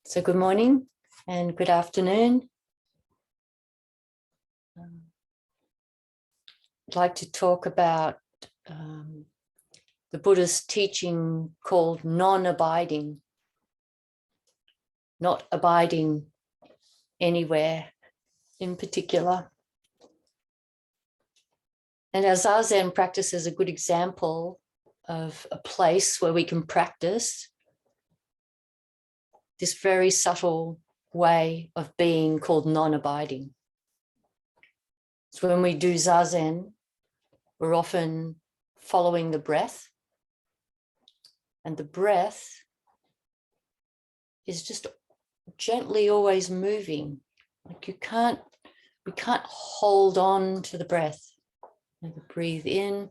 So good morning and good afternoon. I'd like to talk about the Buddha's teaching called non-abiding, not abiding anywhere in particular. And our Zazen practice is a good example of a place where we can practice this very subtle way of being called non-abiding. So when we do Zazen, we're often following the breath, and the breath is just gently always moving. Like we can't hold on to the breath. And breathe in,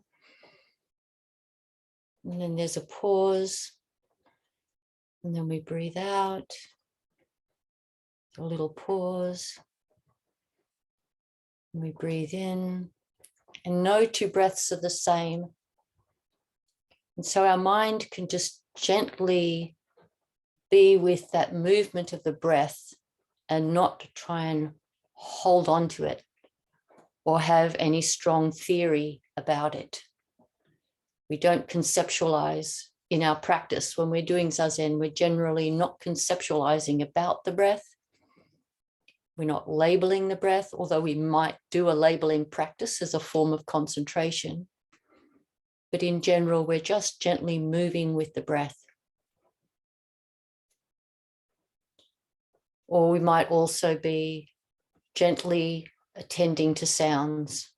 and then there's a pause, and then we breathe out, a little pause, and we breathe in, and no two breaths are the same. And so our mind can just gently be with that movement of the breath and not try and hold on to it or have any strong theory about it. We don't conceptualize in our practice. When we're doing Zazen, we're generally not conceptualizing about the breath. We're not labeling the breath, although we might do a labeling practice as a form of concentration. But in general, we're just gently moving with the breath. Or we might also be gently attending to sounds.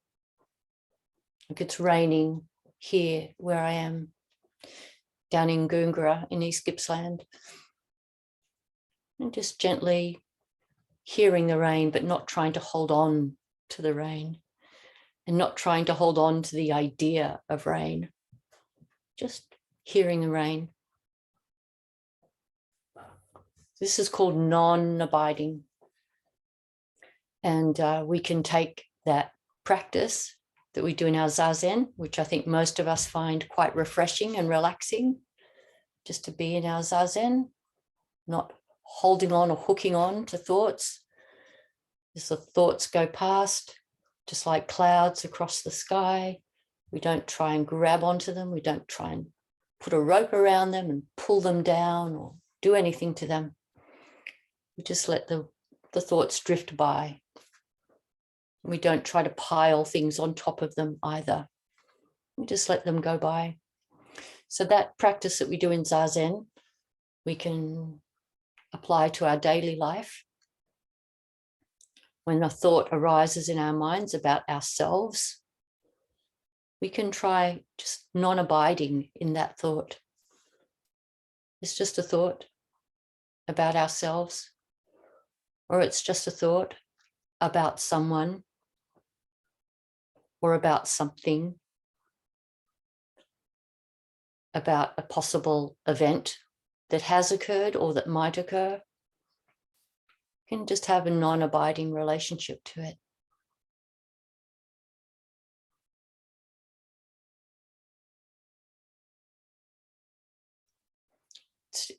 Like it's raining here where I am, down in Goongerah in East Gippsland. And just gently hearing the rain, but not trying to hold on to the rain and not trying to hold on to the idea of rain. Just hearing the rain. This is called non-abiding. And we can take that practice that we do in our Zazen, which I think most of us find quite refreshing and relaxing, just to be in our Zazen, not holding on or hooking on to thoughts. As the thoughts go past, just like clouds across the sky, we don't try and grab onto them. We don't try and put a rope around them and pull them down or do anything to them. We just let the thoughts drift by. We don't try to pile things on top of them either. We just let them go by. So that practice that we do in Zazen, we can apply to our daily life. When a thought arises in our minds about ourselves, we can try just non-abiding in that thought. It's just a thought about ourselves, or it's just a thought about someone or about something, about a possible event that has occurred or that might occur. You can just have a non-abiding relationship to it.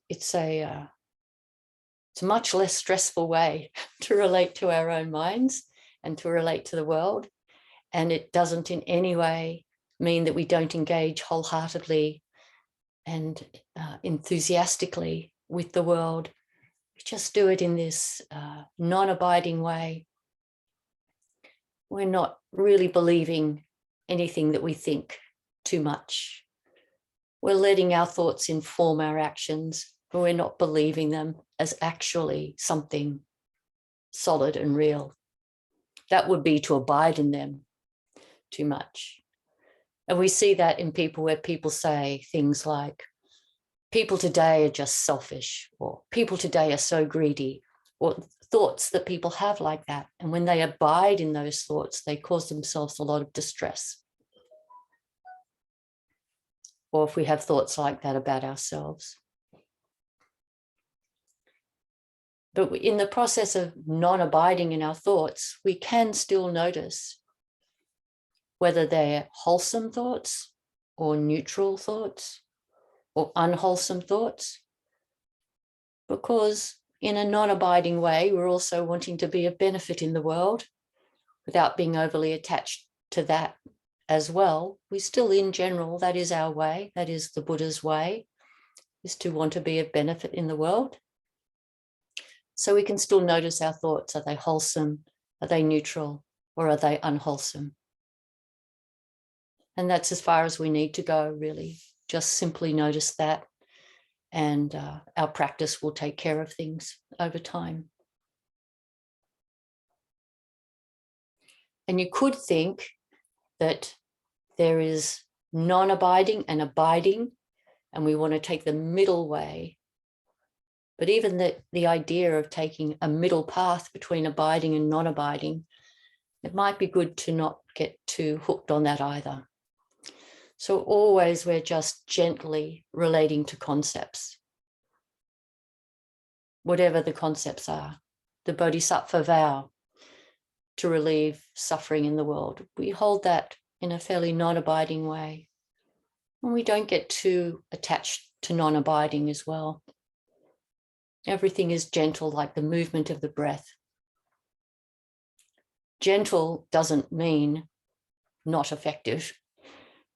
It's a much less stressful way to relate to our own minds and to relate to the world. And it doesn't in any way mean that we don't engage wholeheartedly and enthusiastically with the world. We just do it in this non-abiding way. We're not really believing anything that we think too much. We're letting our thoughts inform our actions, but we're not believing them as actually something solid and real. That would be to abide in them too much. And we see that in people where people say things like, people today are just selfish, or people today are so greedy, or thoughts that people have like that. And when they abide in those thoughts, they cause themselves a lot of distress. Or if we have thoughts like that about ourselves. But in the process of non-abiding in our thoughts, we can still notice whether they're wholesome thoughts or neutral thoughts or unwholesome thoughts, because in a non-abiding way, we're also wanting to be of benefit in the world without being overly attached to that as well. We still, in general, that is our way, that is the Buddha's way, is to want to be of benefit in the world. So we can still notice our thoughts. Are they wholesome? Are they neutral? Or are they unwholesome? And that's as far as we need to go, really. Just simply notice that, and our practice will take care of things over time. And you could think that there is non-abiding and abiding, and we want to take the middle way. But even the idea of taking a middle path between abiding and non-abiding, it might be good to not get too hooked on that either. So always we're just gently relating to concepts, whatever the concepts are. The Bodhisattva vow to relieve suffering in the world. We hold that in a fairly non-abiding way. And we don't get too attached to non-abiding as well. Everything is gentle, like the movement of the breath. Gentle doesn't mean not effective.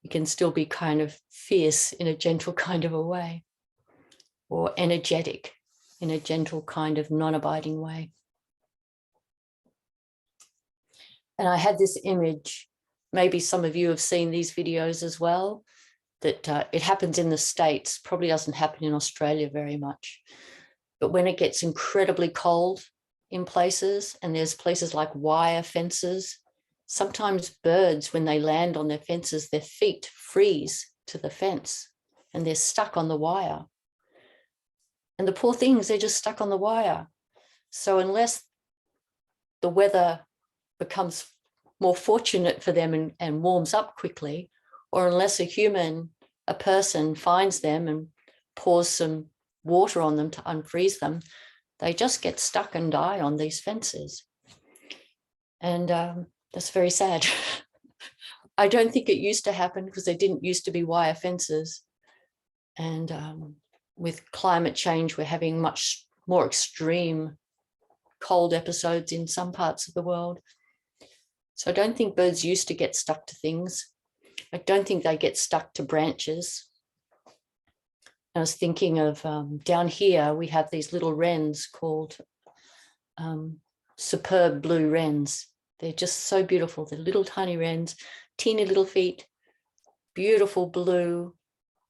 You can still be kind of fierce in a gentle kind of a way, or energetic in a gentle kind of non-abiding way. And I had this image, maybe some of you have seen these videos as well, that it happens in the States, probably doesn't happen in Australia very much. But when it gets incredibly cold in places, and there's places like wire fences, sometimes birds, when they land on their fences, their feet freeze to the fence and they're stuck on the wire. And the poor things, they're just stuck on the wire. So unless the weather becomes more fortunate for them and warms up quickly, or unless a person finds them and pours some water on them to unfreeze them, they just get stuck and die on these fences. And that's very sad. I don't think it used to happen because there didn't used to be wire fences. And with climate change, we're having much more extreme cold episodes in some parts of the world. So I don't think birds used to get stuck to things. I don't think they get stuck to branches. I was thinking of down here, we have these little wrens called superb blue wrens. They're just so beautiful. They're little tiny wrens, teeny little feet, beautiful blue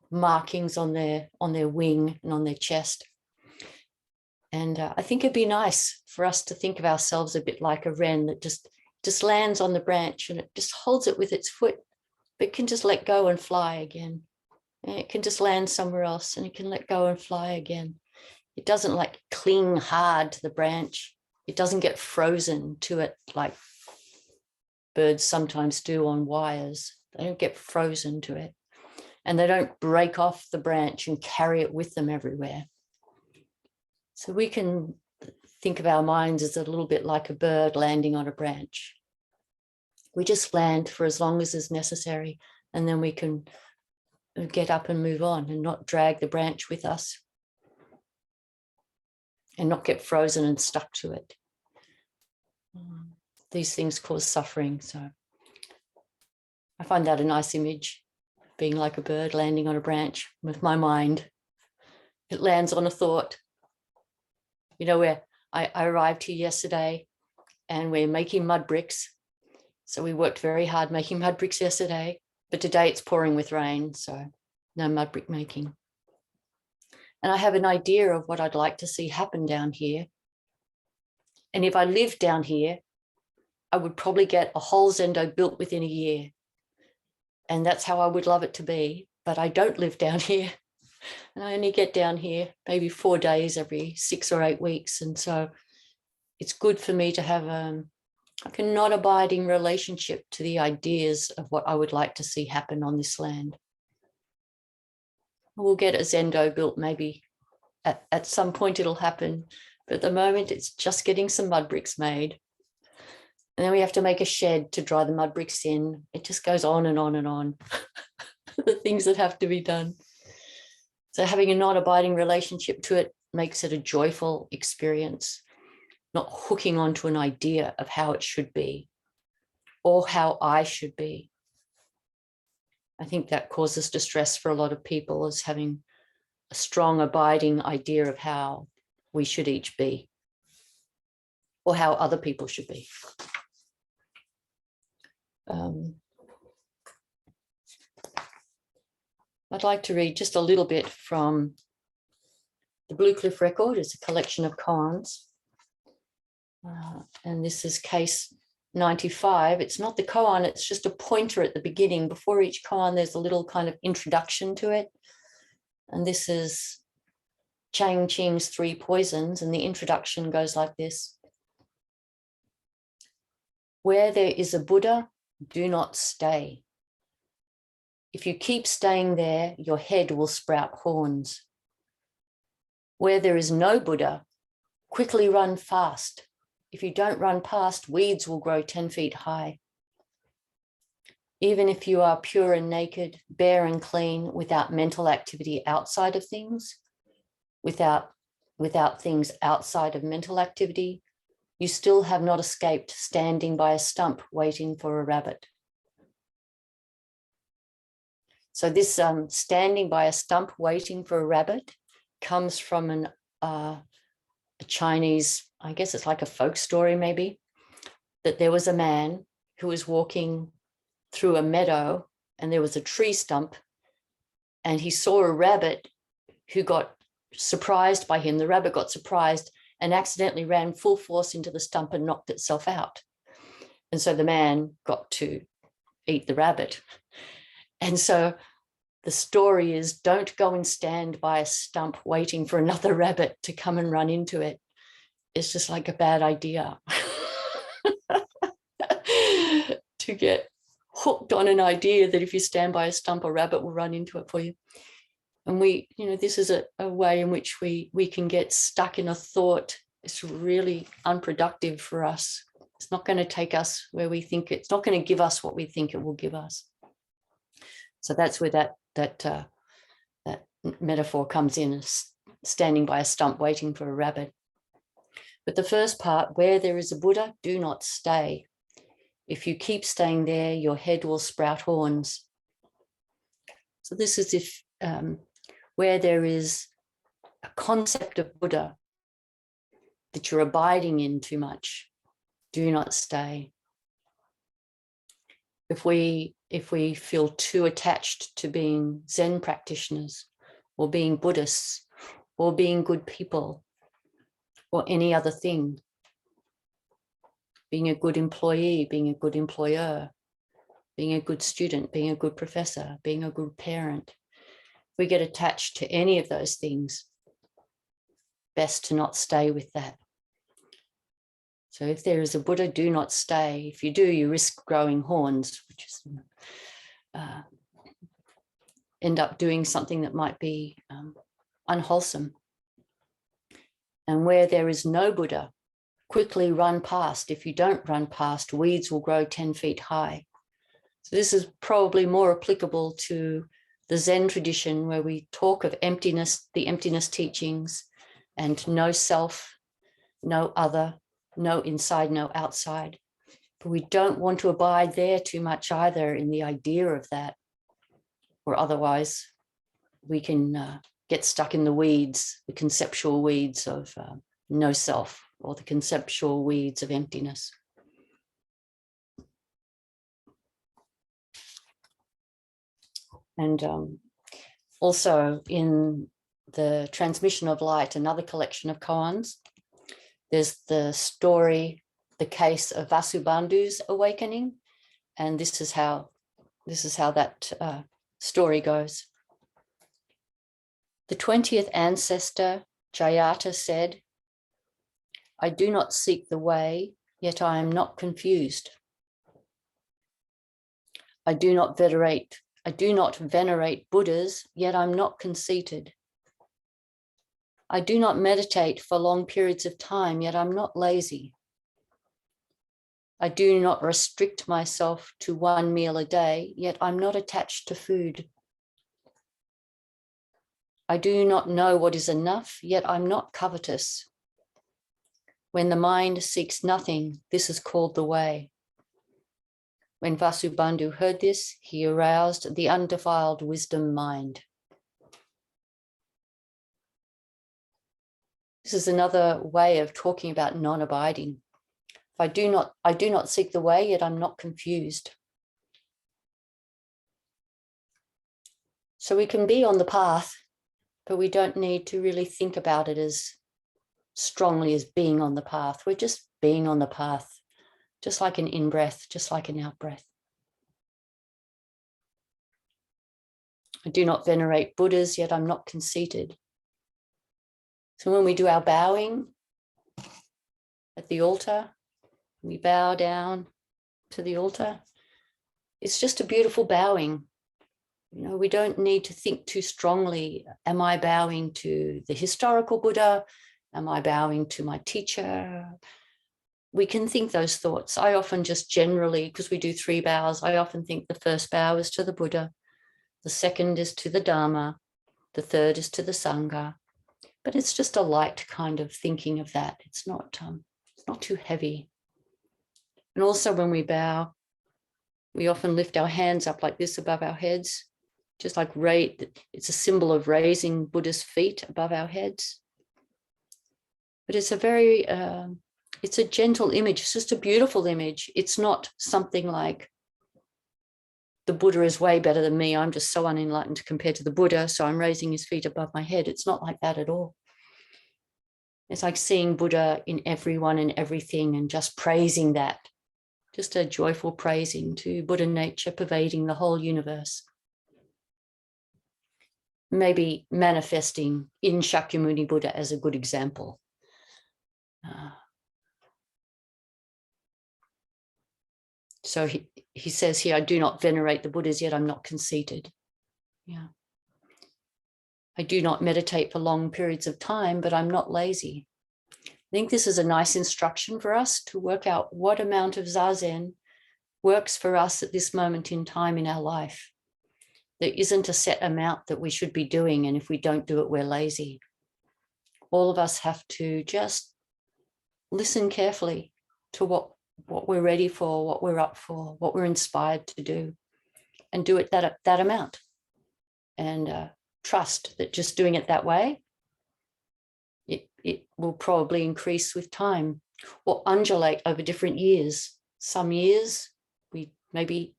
markings on their wing and on their chest. And I think it'd be nice for us to think of ourselves a bit like a wren that just lands on the branch and it just holds it with its foot, but can just let go and fly again. And it can just land somewhere else and it can let go and fly again. It doesn't like cling hard to the branch. It doesn't get frozen to it like birds sometimes do on wires. They don't get frozen to it. And they don't break off the branch and carry it with them everywhere. So we can think of our minds as a little bit like a bird landing on a branch. We just land for as long as is necessary, and then we can get up and move on and not drag the branch with us and not get frozen and stuck to it. These things cause suffering. So I find that a nice image, being like a bird landing on a branch with my mind. It lands on a thought. You know, where I arrived here yesterday and we're making mud bricks. So we worked very hard making mud bricks yesterday, but today it's pouring with rain, so no mud brick making. And I have an idea of what I'd like to see happen down here. And if I lived down here, I would probably get a whole zendo built within a year. And that's how I would love it to be. But I don't live down here. And I only get down here maybe 4 days every 6 or 8 weeks. And so it's good for me to have like a non-abiding relationship to the ideas of what I would like to see happen on this land. We'll get a zendo built maybe at some point it'll happen. But at the moment it's just getting some mud bricks made. And then we have to make a shed to dry the mud bricks in. It just goes on and on and on. The things that have to be done. So having a non-abiding relationship to it makes it a joyful experience, not hooking onto an idea of how it should be or how I should be. I think that causes distress for a lot of people, is having a strong, abiding idea of how we should each be or how other people should be. I'd like to read just a little bit from the Blue Cliff Record. It's a collection of koans. And this is case 95. It's not the koan, it's just a pointer at the beginning. Before each koan, there's a little kind of introduction to it. And this is Chang Ching's 3 Poisons. And the introduction goes like this. Where there is a Buddha, do not stay. If you keep staying there, your head will sprout horns. Where there is no Buddha, quickly run fast. If you don't run past, weeds will grow 10 feet high. Even if you are pure and naked, bare and clean, without mental activity outside of things, without things outside of mental activity, you still have not escaped standing by a stump waiting for a rabbit. So this standing by a stump waiting for a rabbit comes from a Chinese, I guess it's like a folk story maybe, that there was a man who was walking through a meadow and there was a tree stump and he saw a rabbit who got surprised by him. The rabbit got surprised and accidentally ran full force into the stump and knocked itself out. And so the man got to eat the rabbit. And so the story is, don't go and stand by a stump waiting for another rabbit to come and run into it. It's just like a bad idea to get hooked on an idea that if you stand by a stump, a rabbit will run into it for you. And this is a way in which we can get stuck in a thought. It's really unproductive for us. It's not going to take us where we think it's not going to give us what we think it will give us. So that's where that metaphor comes in, standing by a stump waiting for a rabbit. But the first part, where there is a Buddha, do not stay. If you keep staying there, your head will sprout horns. So this is if where there is a concept of Buddha that you're abiding in too much, do not stay. If we feel too attached to being Zen practitioners or being Buddhists or being good people or any other thing, being a good employee, being a good employer, being a good student, being a good professor, being a good parent, if we get attached to any of those things, best to not stay with that. So if there is a Buddha, do not stay. If you do, you risk growing horns, which is end up doing something that might be unwholesome. And where there is no Buddha, quickly run past. If you don't run past, weeds will grow 10 feet high. So this is probably more applicable to the Zen tradition, where we talk of emptiness, the emptiness teachings, and no self, no other, no inside, no outside. But we don't want to abide there too much either in the idea of that, or otherwise we can get stuck in the weeds, the conceptual weeds of no self, or the conceptual weeds of emptiness. And also in the Transmission of Light, another collection of koans, there's the story, the case of Vasubandhu's awakening, and this is how that story goes. The 20th ancestor, Jayata, said, "I do not seek the way, yet I am not confused. I do not venerate Buddhas, yet I'm not conceited. I do not meditate for long periods of time, yet I'm not lazy. I do not restrict myself to one meal a day, yet I'm not attached to food. I do not know what is enough, yet I'm not covetous. When the mind seeks nothing, this is called the way. When Vasubandhu heard this, he aroused the undefiled wisdom mind. This is another way of talking about non-abiding. If I do not seek the way, yet I'm not confused. So we can be on the path, but we don't need to really think about it as strongly as being on the path. We're just being on the path, just like an in-breath, just like an out-breath. I do not venerate Buddhas, yet I'm not conceited. So when we do our bowing at the altar, we bow down to the altar, it's just a beautiful bowing. You know, we don't need to think too strongly. Am I bowing to the historical Buddha? Am I bowing to my teacher? We can think those thoughts. I often just generally, because we do 3 bows, I often think the first bow is to the Buddha, the second is to the Dharma, the third is to the Sangha. But it's just a light kind of thinking of that. It's not too heavy. And also when we bow, we often lift our hands up like this above our heads, just like it's a symbol of raising Buddha's feet above our heads. But it's a very, it's a gentle image. It's just a beautiful image. It's not something like the Buddha is way better than me. I'm just so unenlightened compared to the Buddha, so I'm raising his feet above my head. It's not like that at all. It's like seeing Buddha in everyone and everything and just praising that. Just a joyful praising to Buddha nature pervading the whole universe. Maybe manifesting in Shakyamuni Buddha as a good example. So he says here, I do not venerate the Buddhas, yet I'm not conceited. Yeah. I do not meditate for long periods of time, but I'm not lazy. I think this is a nice instruction for us to work out what amount of Zazen works for us at this moment in time in our life. There isn't a set amount that we should be doing, and if we don't do it, we're lazy. All of us have to just listen carefully to what we're ready for, what we're up for, what we're inspired to do, and do it that amount. And trust that just doing it that way, it will probably increase with time or undulate over different years. Some years, we maybe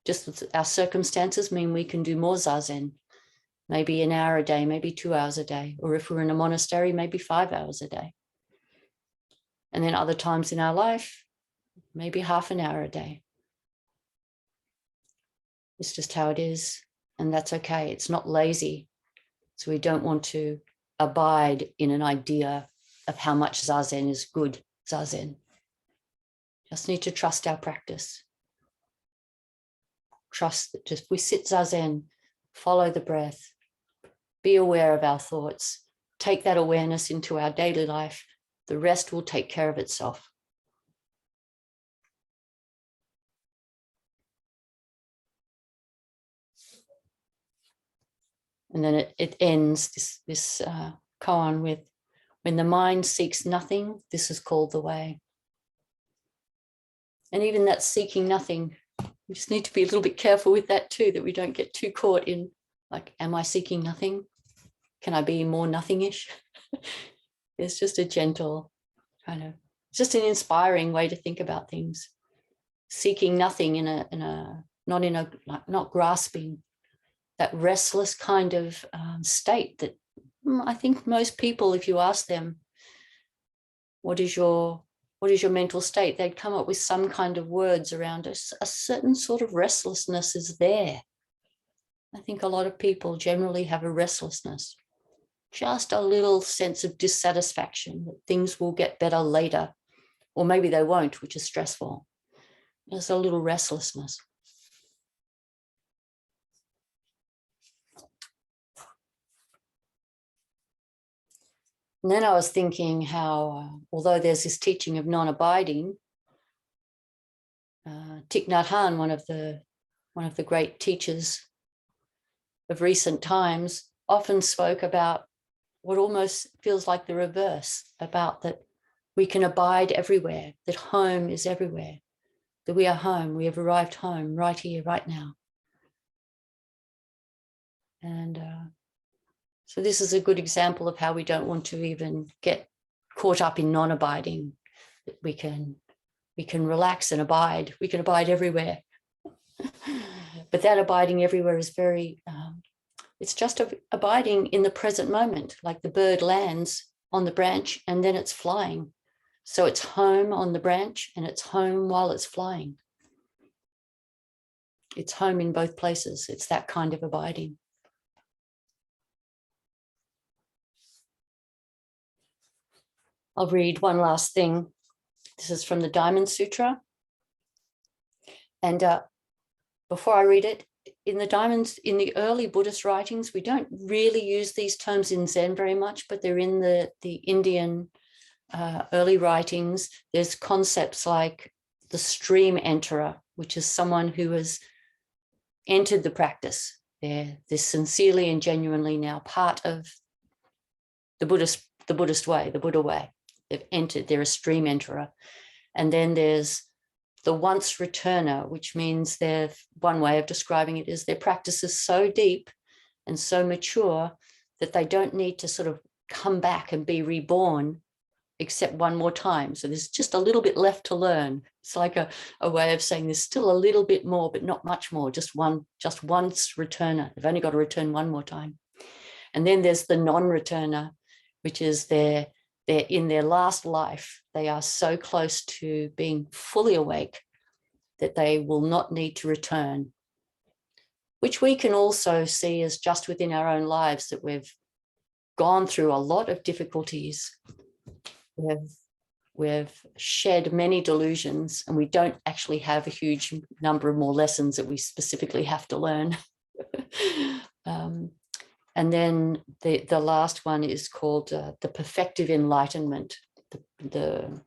just our circumstances mean we can do more Zazen, maybe an hour a day, maybe 2 hours a day, or if we're in a monastery, maybe 5 hours a day. And then other times in our life, maybe half an hour a day. It's just how it is, and that's okay. It's not lazy. So we don't want to abide in an idea of how much Zazen is good Zazen. Just need to trust our practice. Trust that just we sit Zazen, follow the breath, be aware of our thoughts, take that awareness into our daily life. The rest will take care of itself. And then it ends this koan with, when the mind seeks nothing, this is called the way. And even that seeking nothing, we just need to be a little bit careful with that too, that we don't get too caught in like, am I seeking nothing? Can I be more nothingish? It's just a gentle kind of, just an inspiring way to think about things. Seeking nothing not grasping, that restless kind of state that I think most people, if you ask them, what is your mental state, they'd come up with some kind of words around us. A certain sort of restlessness is there. I think a lot of people generally have a restlessness, just a little sense of dissatisfaction that things will get better later, or maybe they won't, which is stressful. There's a little restlessness. And then I was thinking how, although there's this teaching of non-abiding, Thich Nhat Hanh, one of the great teachers of recent times, often spoke about what almost feels like the reverse, about that we can abide everywhere, that home is everywhere, that we are home, we have arrived home right here, right now. And so this is a good example of how we don't want to even get caught up in non-abiding. We can relax and abide. We can abide everywhere. But that abiding everywhere is very, it's just abiding in the present moment, like the bird lands on the branch and then it's flying. So it's home on the branch and it's home while it's flying. It's home in both places. It's that kind of abiding. I'll read one last thing. This is from the Diamond Sutra. And before I read it, in the early Buddhist writings, we don't really use these terms in Zen very much, but they're in the Indian early writings. There's concepts like the stream enterer, which is someone who has entered the practice. They're sincerely and genuinely now part of the Buddhist way, the Buddha way. They've entered, they're a stream enterer. And then there's the once returner, which means one way of describing it is their practice is so deep and so mature that they don't need to sort of come back and be reborn except one more time. So there's just a little bit left to learn. It's like a way of saying there's still a little bit more, but not much more, just once returner. They've only got to return one more time. And then there's the non-returner, which is they're in their last life. They are so close to being fully awake that they will not need to return, which we can also see as just within our own lives, that we've gone through a lot of difficulties. We've shed many delusions, and we don't actually have a huge number of more lessons that we specifically have to learn. And then the last one is called the perfective enlightenment, the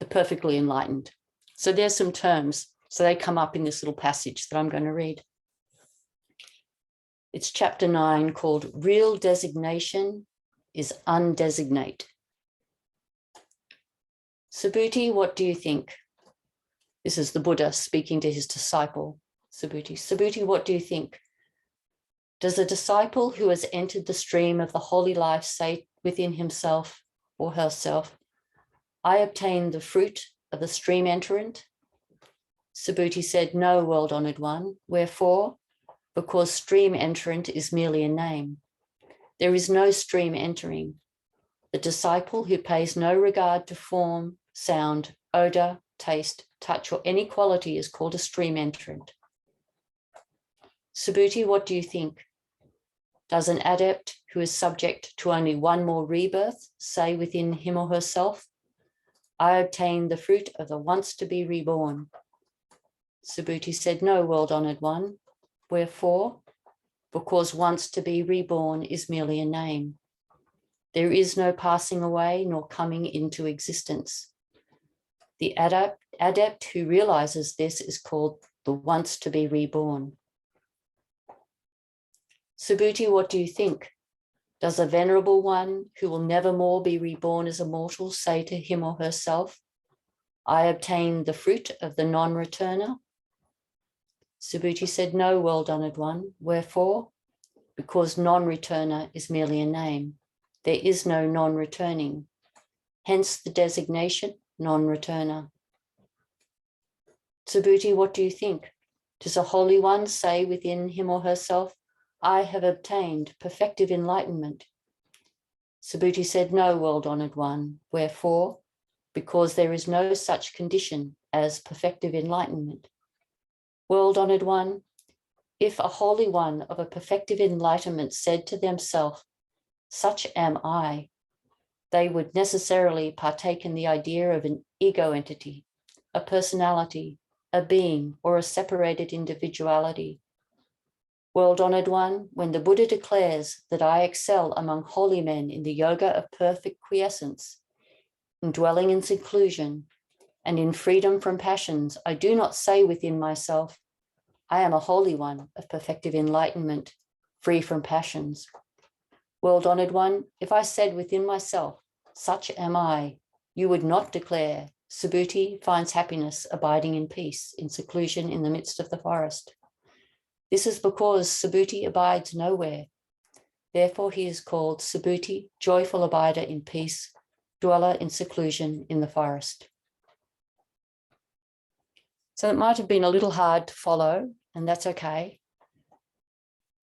perfectly enlightened. So there's some terms. So they come up in this little passage that I'm going to read. It's chapter 9 called Real Designation is Undesignate. Subhuti, what do you think? This is the Buddha speaking to his disciple, Subhuti. Subhuti, what do you think? Does a disciple who has entered the stream of the holy life say within himself or herself, I obtain the fruit of the stream entrant? Subhuti said, no, world-honoured one. Wherefore? Because stream entrant is merely a name. There is no stream entering. The disciple who pays no regard to form, sound, odour, taste, touch, or any quality is called a stream entrant. Subhuti, what do you think? Does an adept who is subject to only one more rebirth say within him or herself, I obtain the fruit of the once to be reborn? Subhuti said, no, world-honoured one. Wherefore? Because once to be reborn is merely a name. There is no passing away nor coming into existence. The adept who realizes this is called the once to be reborn. Subhuti, what do you think? Does a venerable one who will never more be reborn as a mortal say to him or herself, I obtain the fruit of the non-returner? Subhuti said, no, world-honoured one. Wherefore? Because non-returner is merely a name. There is no non-returning. Hence the designation, non-returner. Subhuti, what do you think? Does a holy one say within him or herself, I have obtained perfective enlightenment? Subhuti said, no, world-honoured one. Wherefore? Because there is no such condition as perfective enlightenment. World-honoured one, if a holy one of a perfective enlightenment said to themselves, such am I, they would necessarily partake in the idea of an ego entity, a personality, a being, or a separated individuality. World-honoured one, when the Buddha declares that I excel among holy men in the yoga of perfect quiescence, in dwelling in seclusion, and in freedom from passions, I do not say within myself, I am a holy one of perfective enlightenment, free from passions. World-honored one, if I said within myself, such am I, you would not declare, Subhuti finds happiness abiding in peace, in seclusion in the midst of the forest. This is because Subhuti abides nowhere. Therefore he is called Subhuti, joyful abider in peace, dweller in seclusion in the forest. So it might have been a little hard to follow, and that's okay.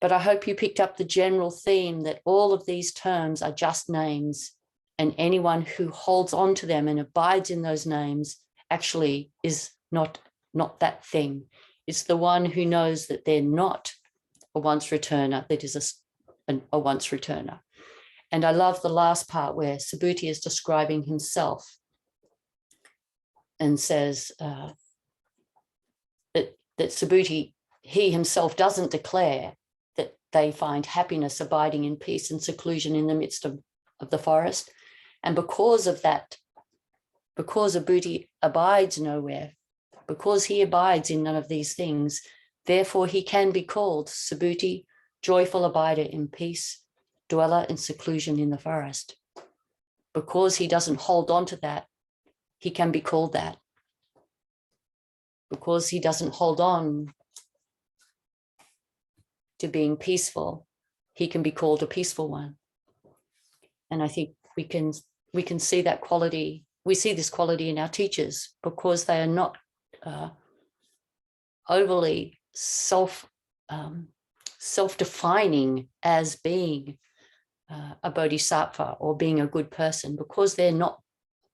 But I hope you picked up the general theme that all of these terms are just names, and anyone who holds on to them and abides in those names actually is not that thing. It's the one who knows that they're not a once returner, that is a once returner. And I love the last part where Subhuti is describing himself and says that Subhuti, he himself doesn't declare that they find happiness abiding in peace and seclusion in the midst of the forest. And because of that, because Subhuti abides nowhere, because he abides in none of these things, therefore he can be called Subhuti, joyful abider in peace, dweller in seclusion in the forest. Because he doesn't hold on to that, he can be called that. Because he doesn't hold on to being peaceful, he can be called a peaceful one. And I think we can see that quality. We see this quality in our teachers because they are not overly self-defining as being a bodhisattva or being a good person, because they're not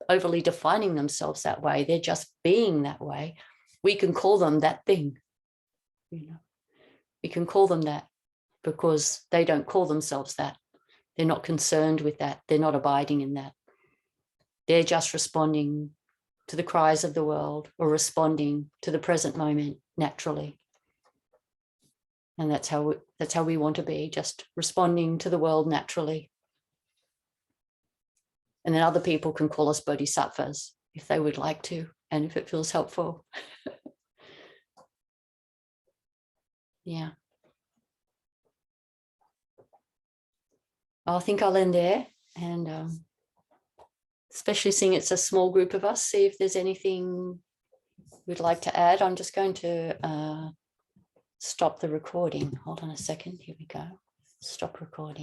overly defining themselves that way. They're just being that way. We can call them that thing. We can call them that because they don't call themselves that. They're not concerned with that. They're not abiding in that. They're just responding to the cries of the world or responding to the present moment naturally. And that's how we want to be, just responding to the world naturally. And then other people can call us bodhisattvas if they would like to, and if it feels helpful. Yeah. I think I'll end there, and especially seeing it's a small group of us, see if there's anything we'd like to add. I'm just going to stop the recording. Hold on a second. Here we go. Stop recording.